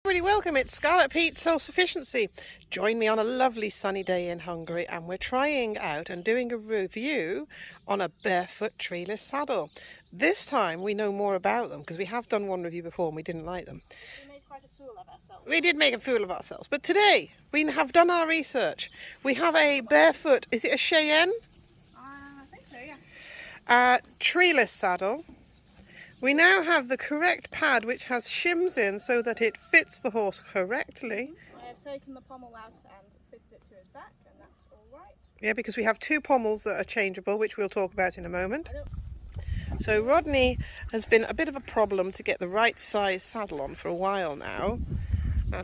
Everybody welcome, it's Scarlet Peate Self-Sufficiency. Join me on a lovely sunny day in Hungary and we're trying out and doing a review on a Barefoot treeless saddle. This time we know more about them because we have done one review before and we didn't like them. We made quite a fool of ourselves. We did make a fool of ourselves, but today we have done our research. We have a Barefoot, is it a Cheyenne? I think so, yeah. Treeless saddle. We now have the correct pad which has shims in so that it fits the horse correctly. I have taken the pommel out and fitted it to his back, and that's all right. Yeah, because we have two pommels that are changeable, which we'll talk about in a moment. So Rodney has been a bit of a problem to get the right size saddle on for a while now.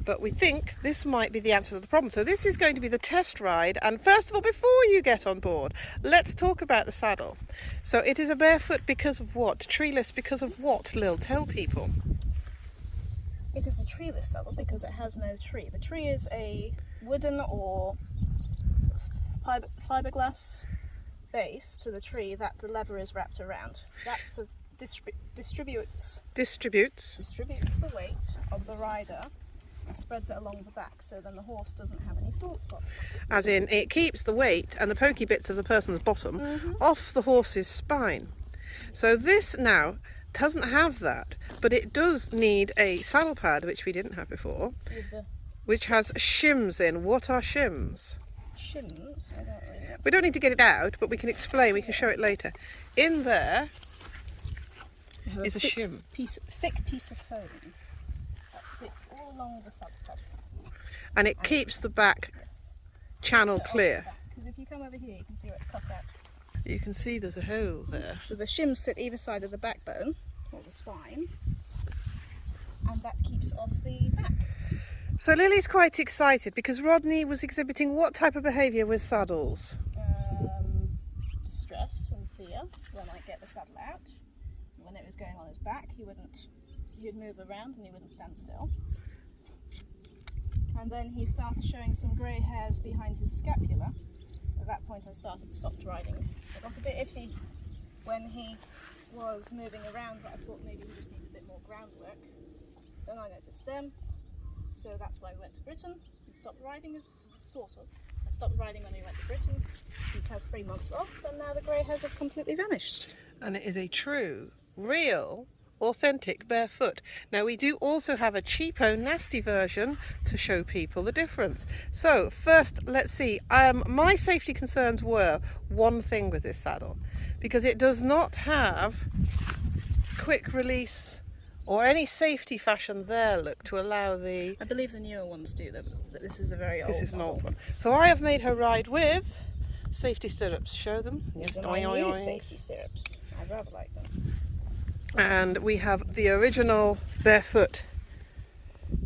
But we think this might be the answer to the problem. So this is going to be the test ride. And first of all, before you get on board, let's talk about the saddle. So it is a Barefoot because of what? Treeless because of what, Lil? Tell people. It is a treeless saddle because it has no tree. The tree is a wooden or fiberglass base to the tree that the lever is wrapped around. That's a distributes the weight of the rider and spreads it along the back, so then the horse doesn't have any sore spots. As in, it keeps the weight and the pokey bits of the person's bottom off the horse's spine. So this now doesn't have that, but it does need a saddle pad, which we didn't have before, which has shims in. What are shims? Shims? I don't really know. We don't need to get it out, but we can explain, we can show it later. In there is a shim. Thick piece of foam that sits all along the saddle pad. And it keeps the back channel clear. Because if you come over here, you can see where it's cut out. You can see there's a hole there. So the shims sit either side of the backbone, or the spine, and that keeps off the back. So Lily's quite excited because Rodney was exhibiting what type of behaviour with saddles? Distress and fear when I get the saddle out. When it was going on his back, he'd move around and he wouldn't stand still. And then he started showing some grey hairs behind his scapula. At that point I stopped riding. I got a bit iffy when he was moving around, but I thought maybe he just needed a bit more groundwork. Then I noticed them, so that's why we went to Britain. He stopped riding, I stopped riding when we went to Britain. He's had 3 months off, and now the grey hairs have completely vanished. And it is a true, real, authentic Barefoot. Now we do also have a cheapo, nasty version to show people the difference. So first, let's see. My safety concerns were one thing with this saddle, because it does not have quick release or any safety fashion there, look, to allow the... I believe the newer ones do, but this is a very old This is an model. old one. So I have made her ride with safety stirrups. Show them. Yes, These are my new safety stirrups. I rather like them. And we have the original Barefoot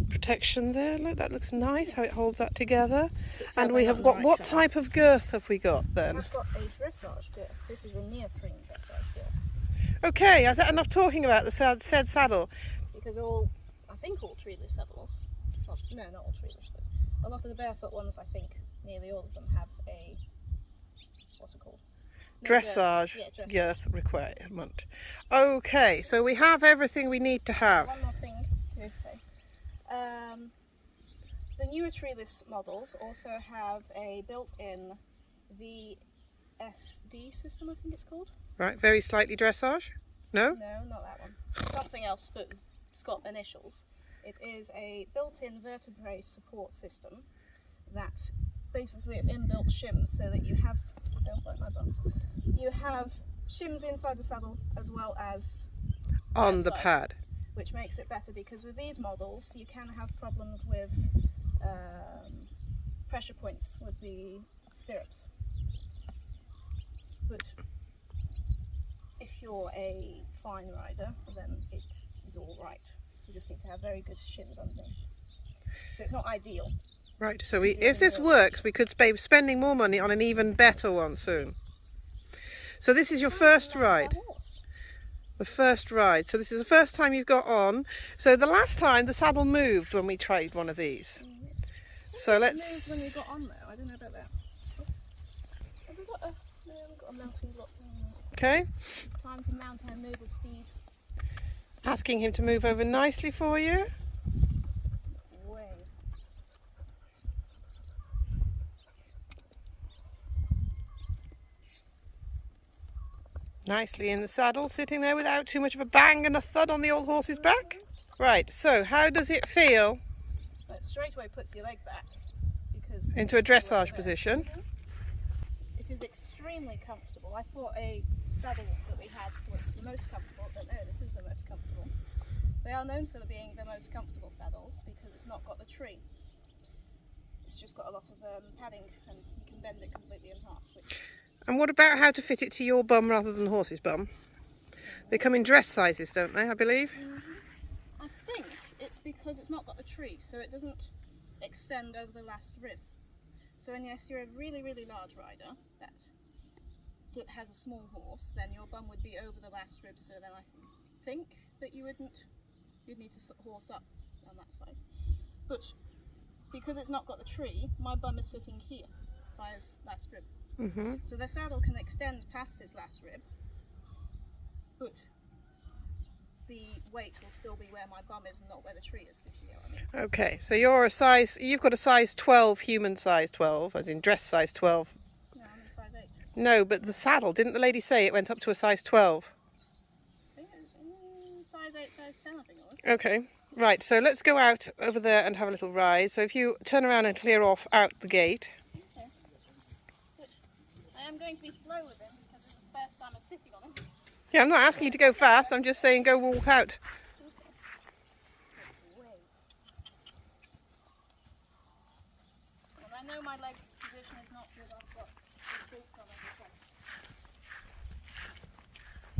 protection there. Look, that looks nice how it holds that together. And we have got, what type of girth have we got then? I've got a dressage girth. This is a neoprene dressage girth. Okay, is that enough talking about the said saddle? Because I think all treeless saddles, well, no, not all treeless, but a lot of the Barefoot ones, I think nearly all of them have a, what's it called? Dressage girth requirement. Okay, so we have everything we need to have. One more thing to say. The newer treeless models also have a built-in VSD system, I think it's called. Right, very slightly dressage? No? No, not that one. Something else, but it's got initials. It is a built-in vertebrae support system that basically it's inbuilt shims so that you have, don't bite my bum, you have shims inside the saddle as well as on the pad, which makes it better because with these models you can have problems with pressure points with the stirrups. But if you're a fine rider, then it is all right. You just need to have very good shims underneath. So it's not ideal. Right, so if this works, we could be spending more money on an even better one soon. So this is your first ride. The first ride. So this is the first time you've got on. So the last time the saddle moved when we tried one of these. So let's... When we got on though, I don't know about that. Have we got a... No, we've got a mounting block. Okay. Time to mount our noble steed. Asking him to move over nicely for you. Nicely in the saddle, sitting there without too much of a bang and a thud on the old horse's back. Right, so how does it feel? It straight away puts your leg back because Into a it's all the way dressage there. position. It is extremely comfortable. I thought a saddle that we had was the most comfortable, but no, this is the most comfortable. They are known for being the most comfortable saddles because it's not got the tree. It's just got a lot of padding, and you can bend it completely in half. And what about how to fit it to your bum rather than the horse's bum? They come in dress sizes, don't they, I believe? I think it's because it's not got the tree, so it doesn't extend over the last rib. So unless you're a really, really large rider that has a small horse, then your bum would be over the last rib, so then I think that you'd need to horse up on that side. But because it's not got the tree, my bum is sitting here by his last rib. So the saddle can extend past his last rib, but the weight will still be where my bum is and not where the tree is, if you get what I mean. Okay, so you've got a size 12, human size 12, as in dress size 12. No, I'm a size 8. No, but the saddle, didn't the lady say it went up to a size 12? Size 8, size 10 I think it was. Okay, right, so let's go out over there and have a little ride. So if you turn around and clear off out the gate. Okay. But I am going to be slow with him because this is the first time I'm sitting on him. Yeah, I'm not asking you to go fast, I'm just saying go walk out. And I know my leg position is not good, I've got the boot on every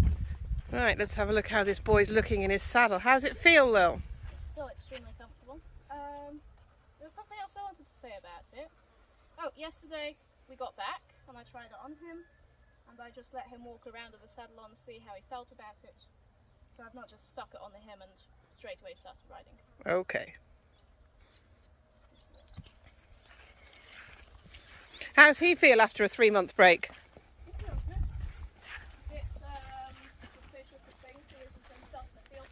time. Right, let's have a look how this boy's looking in his saddle. How's it feel, Lil? It's still extremely comfortable. There's something else I wanted to say about it. Oh, yesterday we got back and I tried it on him and I just let him walk around with the saddle on and see how he felt about it. So I've not just stuck it on him and straight away started riding. Okay. How's he feel after a 3-month break? It feels good. It's suspicious of things, so there's some stuff in the field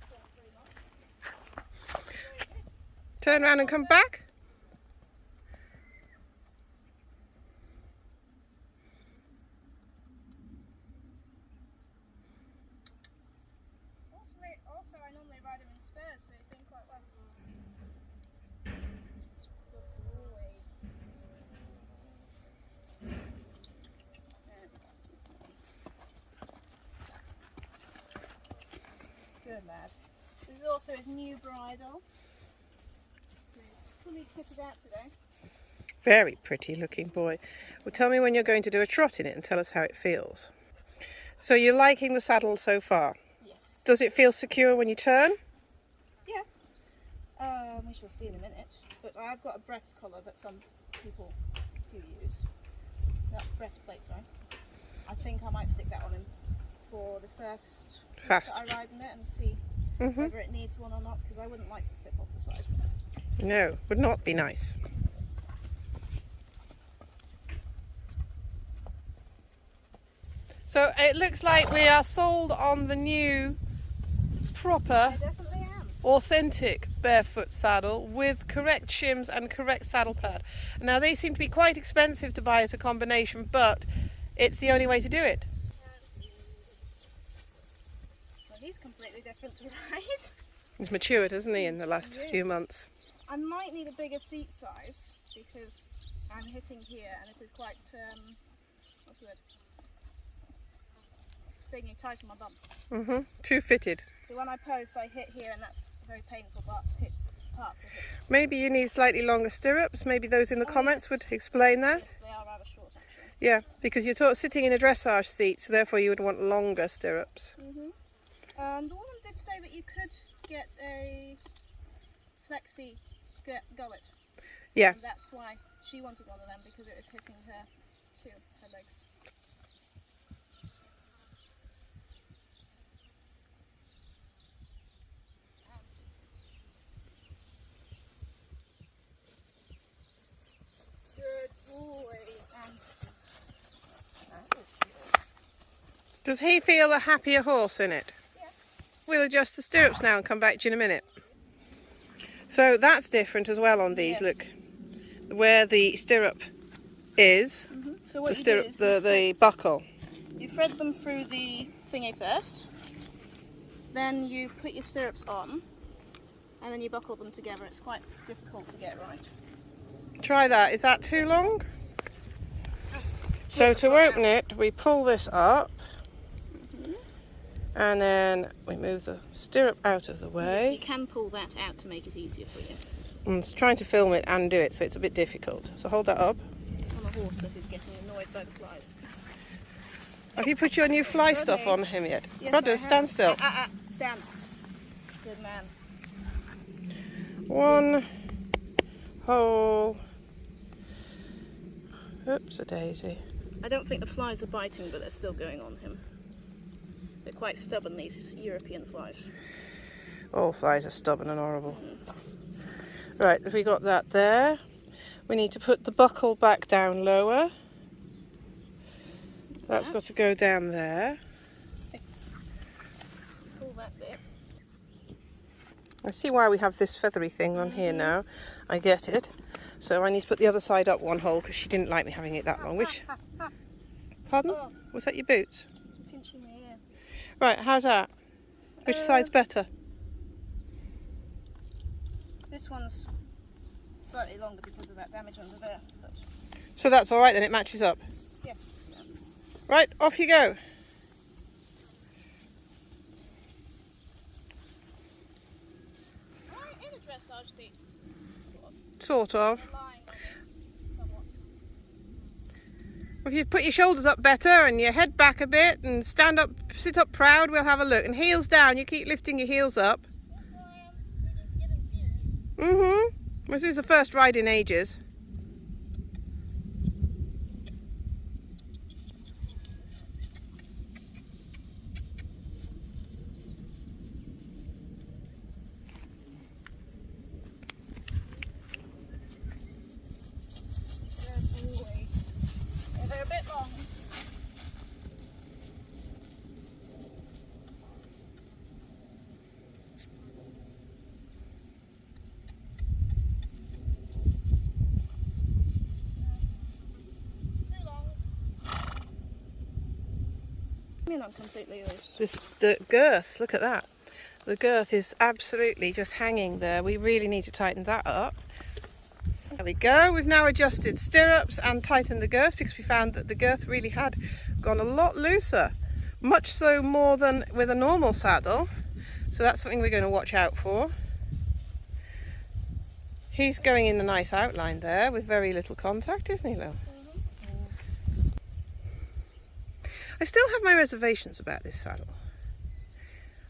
for 3 months. Very good. Turn around and come back. Also, I normally ride him in spurs, so he's doing quite well. Good boy. Good lad. This is also his new bridle. He's fully kitted out today. Very pretty looking boy. Well, tell me when you're going to do a trot in it and tell us how it feels. So you're liking the saddle so far? Yes. Does it feel secure when you turn? Yeah. We shall see in a minute. But I've got a breast collar that some people do use. That breastplate, sorry. I think I might stick that on him for the first Fast. that I ride in it and see whether it needs one or not, because I wouldn't like to slip off the side. No, would not be nice. So it looks like we are sold on the new proper, I definitely am. authentic Barefoot saddle with correct shims and correct saddle pad. Now they seem to be quite expensive to buy as a combination, but it's the only way to do it. Well, he's completely different to ride. He's matured, hasn't he, in the last few months? I might need a bigger seat size because I'm hitting here and it is quite, what's the word? Thingy tight on my bum. Too fitted. So when I post, I hit here and that's a very painful part to hit. Maybe you need slightly longer stirrups. Maybe those in the comments would explain that. Yes, they are rather short actually. Yeah, because you're sitting in a dressage seat, so therefore you would want longer stirrups. The woman did say that you could get a flexi gullet. Yeah. And that's why she wanted one of them, because it was hitting her too, her legs. Good boy. That was good. Does he feel a happier horse in it? Yeah. We'll adjust the stirrups now and come back to you in a minute. So that's different as well on these. Yes. Look, where the stirrup is, So the what stirrup, you do is the buckle. You thread them through the thingy first, then you put your stirrups on, and then you buckle them together. It's quite difficult to get right. Try that. Is that too long? So to open it, we pull this up, and then we move the stirrup out of the way. Yes, you can pull that out to make it easier for you. I'm trying to film it and do it, so it's a bit difficult. So hold that up. On a horse that is getting annoyed by the flies. Have you put your new fly stuff on him yet? Yes, Rudders, stand still. Stand. Good man. One whole. Oops, a daisy. I don't think the flies are biting, but they're still going on him. They're quite stubborn, these European flies. All flies are stubborn and horrible. Right, we got that there. We need to put the buckle back down lower. That's got to go down there. Pull that bit. I see why we have this feathery thing on here now. I get it. So I need to put the other side up one hole because she didn't like me having it that long. Which? Pardon? Oh. Was that your boots? It's pinching my ear. Right, how's that? Which side's better? This one's slightly longer because of that damage under there. But So that's all right then, it matches up. yeah. Right, off you go. Am I in a dressage seat? Sort of. Lying on it somewhat. If you put your shoulders up better and your head back a bit and stand up, sit up proud, we'll have a look. And heels down, you keep lifting your heels up. That's where I am. We need to give him cues. This is the first ride in ages. They're a bit long. Too long. I mean, I'm completely loose. The girth, look at that. The girth is absolutely just hanging there. We really need to tighten that up. There we go. We've now adjusted stirrups and tightened the girth because we found that the girth really had gone a lot looser. Much so more than with a normal saddle. So that's something we're going to watch out for. He's going in a nice outline there with very little contact, isn't he, Lil? I still have my reservations about this saddle.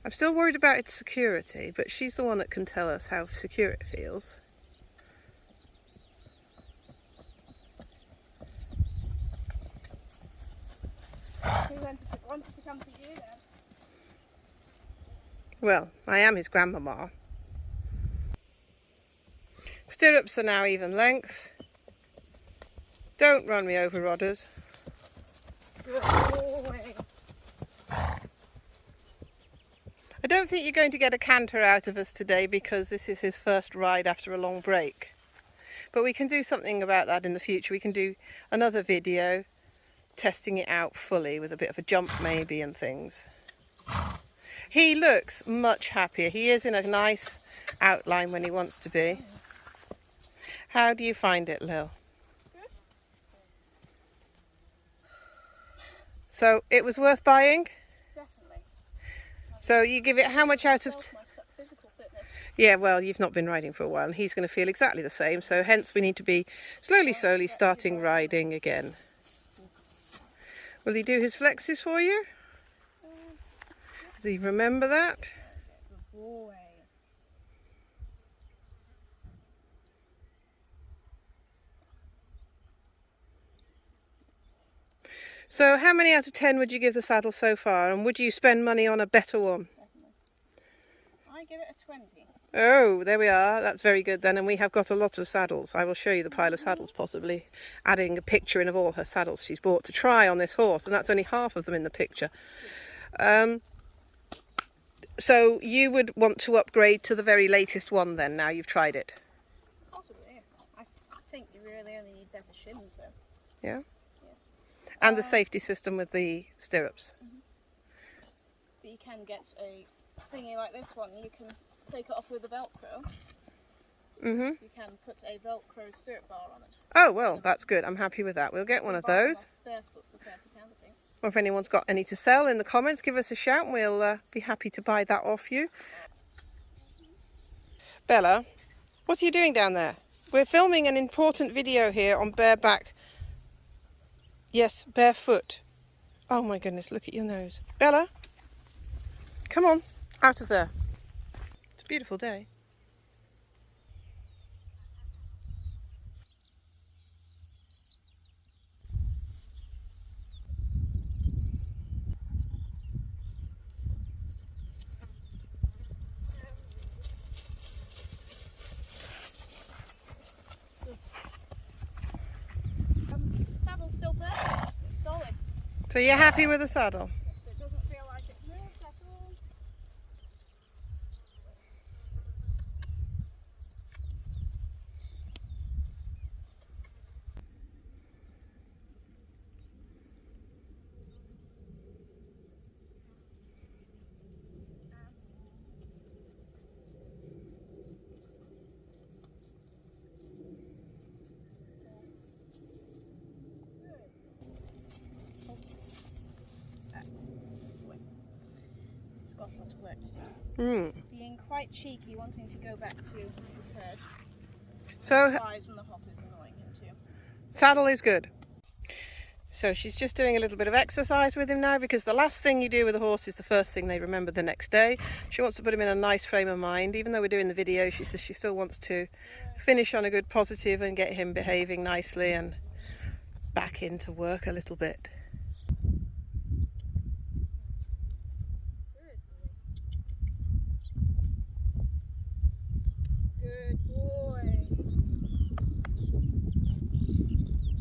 I'm still worried about its security, but she's the one that can tell us how secure it feels. He wanted to come to you then. Well, I am his grandmama. Stirrups are now even length. Don't run me over, Rodders. Good boy. I don't think you're going to get a canter out of us today because this is his first ride after a long break. But we can do something about that in the future. We can do another video testing it out fully with a bit of a jump maybe and things. He looks much happier. He is in a nice outline when he wants to be. How do you find it, Lil? Good. So it was worth buying? Definitely. So you give it how much out of... My physical fitness. Yeah, well, you've not been riding for a while and he's going to feel exactly the same. So hence we need to be slowly starting riding again. Will he do his flexes for you? Does he remember that? Good boy. So how many out of 10 would you give the saddle so far? And would you spend money on a better one? Definitely. I give it a 20. Oh, there we are. That's very good then. And we have got a lot of saddles. I will show you the pile of saddles, possibly adding a picture in of all her saddles she's bought to try on this horse. And that's only half of them in the picture. So you would want to upgrade to the very latest one then, now you've tried it? Possibly. I think you really only need better shims though. Yeah? And the safety system with the stirrups. But you can get a thingy like this one. You can take it off with a Velcro. You can put a Velcro stirrup bar on it. Oh, well, that's good. I'm happy with that. We'll get one of those. Barefoot for £30, I think. Or if anyone's got any to sell in the comments, give us a shout and we'll be happy to buy that off you. Bella, what are you doing down there? We're filming an important video here on bareback. Yes, barefoot. Oh my goodness, look at your nose. Bella, come on, out of there. It's a beautiful day. Saddle's still perfect. It's solid. So you're happy with the saddle? Yes, it doesn't feel like it's moved at all. Got a lot of work to do. Being quite cheeky, wanting to go back to his herd. So The flies and the hot is annoying him too. saddle is good. So she's just doing a little bit of exercise with him now, because the last thing you do with a horse is the first thing they remember the next day. She wants to put him in a nice frame of mind. Even though we're doing the video, she says she still wants to finish on a good positive and get him behaving nicely and back into work a little bit.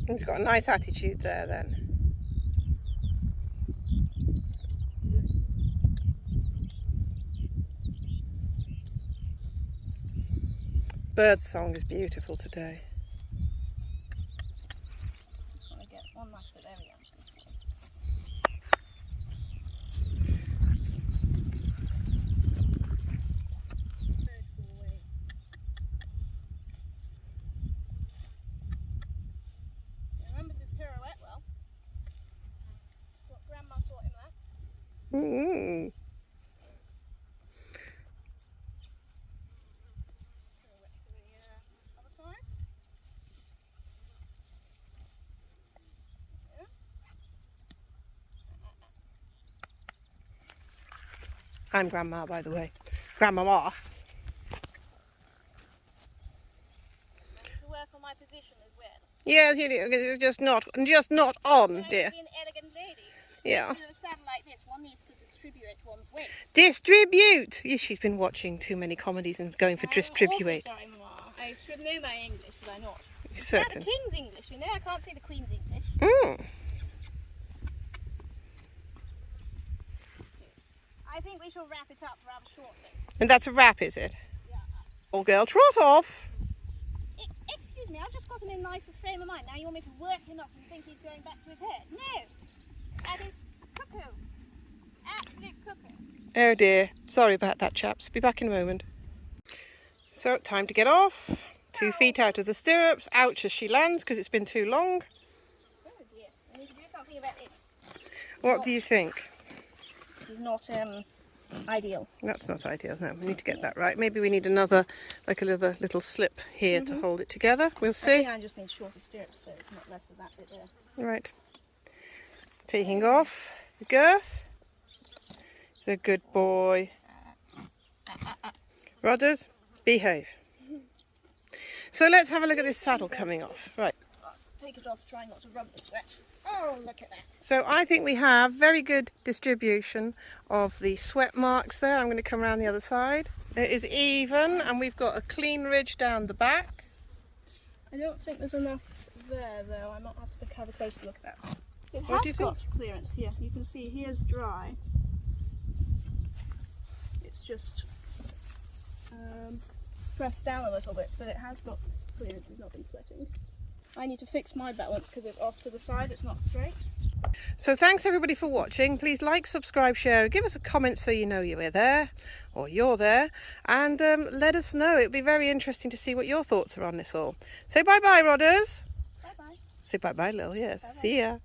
He's got a nice attitude there then. Bird song is beautiful today. Just want to get one last bit. There we go. Mm-hmm. I'm Grandma, by the way. Grandmama. To work on my position as well. Yes, you do, because it's just not on, dear. Be an elegant lady. Yeah. With a saddle like this, one needs to distribute one's weight. Distribute! Yes, she's been watching too many comedies and going for distribute. Sorry, Mama. I should know my English, but I'm not. Certain. The King's English, you know. I can't say the Queen's English. Mm. I think we shall wrap it up rather shortly. And that's a wrap, is it? Yeah. Old girl, trot off. Excuse me, I've just got him in a nicer frame of mind. Now you want me to work him up and think he's going back to his herd? No! That is cuckoo. Absolute cuckoo. Oh dear. Sorry about that, chaps. Be back in a moment. So, time to get off. 2 feet out of the stirrups. Ouch as she lands because it's been too long. Oh dear. I need to do something about this. What do you think? This is not ideal. That's not ideal. No, we need to get that right. Maybe we need another, like a little slip here to hold it together. We'll I see. think I just need shorter stirrups so it's not less of that bit there. Right. Taking off the girth. It's a good boy. Rodders, behave. So let's have a look at this saddle coming off. Right. Take it off, try not to rub the sweat. Oh, look at that. So I think we have very good distribution of the sweat marks there. I'm going to come around the other side. It is even, and we've got a clean ridge down the back. I don't think there's enough there though. I might have to have a closer look at that. It What do has you got clearance here. You can see here's dry. It's just pressed down a little bit, but it has got clearance. It's not been sweating. I need to fix my balance because it's off to the side, it's not straight. So thanks everybody for watching. Please like, subscribe, share, give us a comment so you know you're there, or you're there, and let us know. It'd be very interesting to see what your thoughts are on this all. Say bye-bye, Rodders. Bye-bye. Say bye-bye, Lil, yes. Bye-bye. See ya.